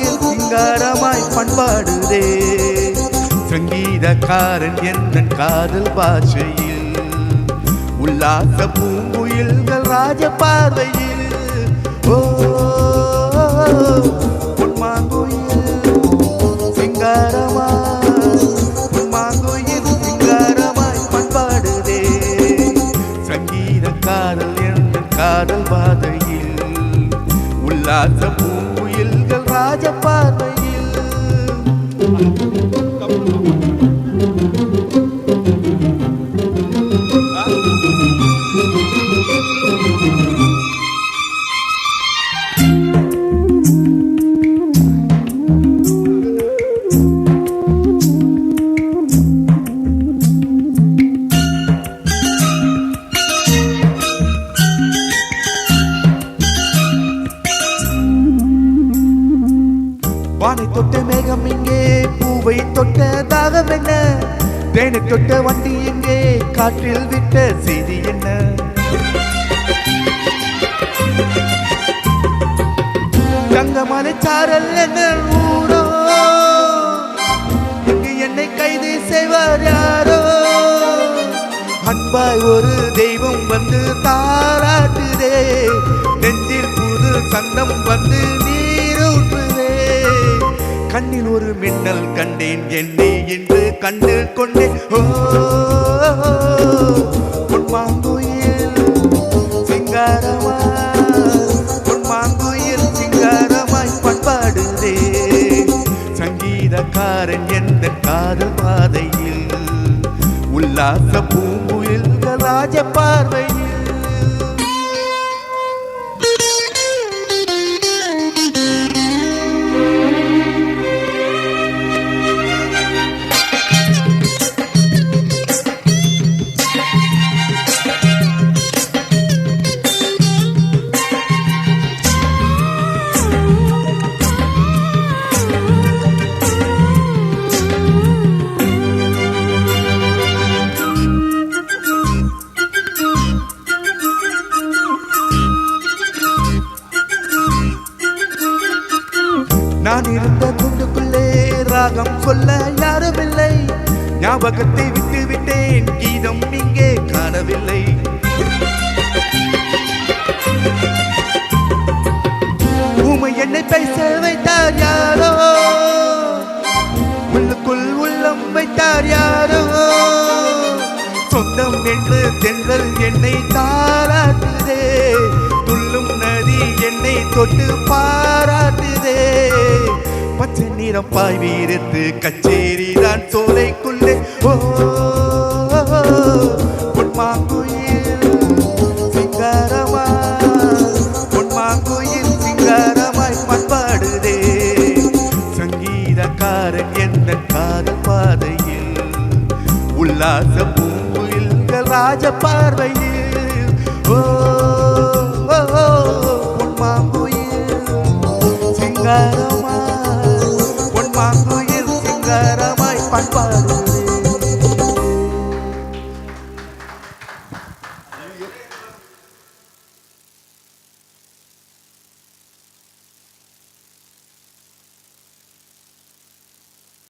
பொன்மாங்குயில் சிங்காரமாய் பண்பாடுதே சங்கீதக்காரன் என் காதல் பாஷையில் உல்லாச பூங்குயில்கள் ராஜ பார்வையில் ஓ பொன்மாங்குயில் சிங்காரமாய் பொன்மாங்குயில் சிங்காரமாய் பண்பாடுதே சங்கீதக்காரன் என் காதல் பாதையில் உல்லாச பூங்குயில்கள் ராஜ பார்வையில் வானை தொட்ட மேகம் இங்கே பூவை தொட்ட தாகம் என்ன தேனை தொட்ட வண்டி இங்கே காற்றில் விட்ட செய்தி என்ன தங்கமான சாரல் என்ன ஊரோ இங்கு என்னை கைது செய்வார் யாரோ அன்பாய் ஒரு தெய்வம் வந்து தாராட்டுதே நெஞ்சில் புது சந்தம் வந்து நீரூற்றுதே கண்ணில் ஒரு மின்னல் கண்டேன் என்னை என்று கண்டு கொண்டேன் ஓ பொன்மாங்குயில் சிங்காரமாய் பொன்மாங்குயில் சிங்காரமாய் பண்பாடுதே சங்கீதக்காரன் என்ற காதல் பாதையில் உல்லாச பூங்குயில்கள் ராஜ பார்வையில் நான் இருந்த கூண்டுக்குள்ளே ராகம் சொல்ல யாரும் இல்லை ஞாபகத்தை விட்டு விட்டேன் கீதம் இங்கே காணவில்லை ஊமை என்னை பேச வைத்தார் யாரோ உள்ளுக்குள் உள்ளம் வைத்தார் யாரோ சொந்தம் என்று தென்றல் என்னை தாராட்டுதே துள்ளும் நதி என்னை தொட்டு பாராட்டுதே பச்சை நிறம் பாய் வீரத்து கச்சேரி தான் சோலைக்குள்ளே ஓ பொன்மாங்குயில் சிங்காரமாய் பொன்மாங்குயில் சிங்காரமாய் பண்பாடுதே சங்கீதக்காரன் என்ற காதல் பாதையில் உல்லாச பூங்குயில்கள் ராஜ பார்வையில் ஓ பொன்மாங்குயில் சிங்கார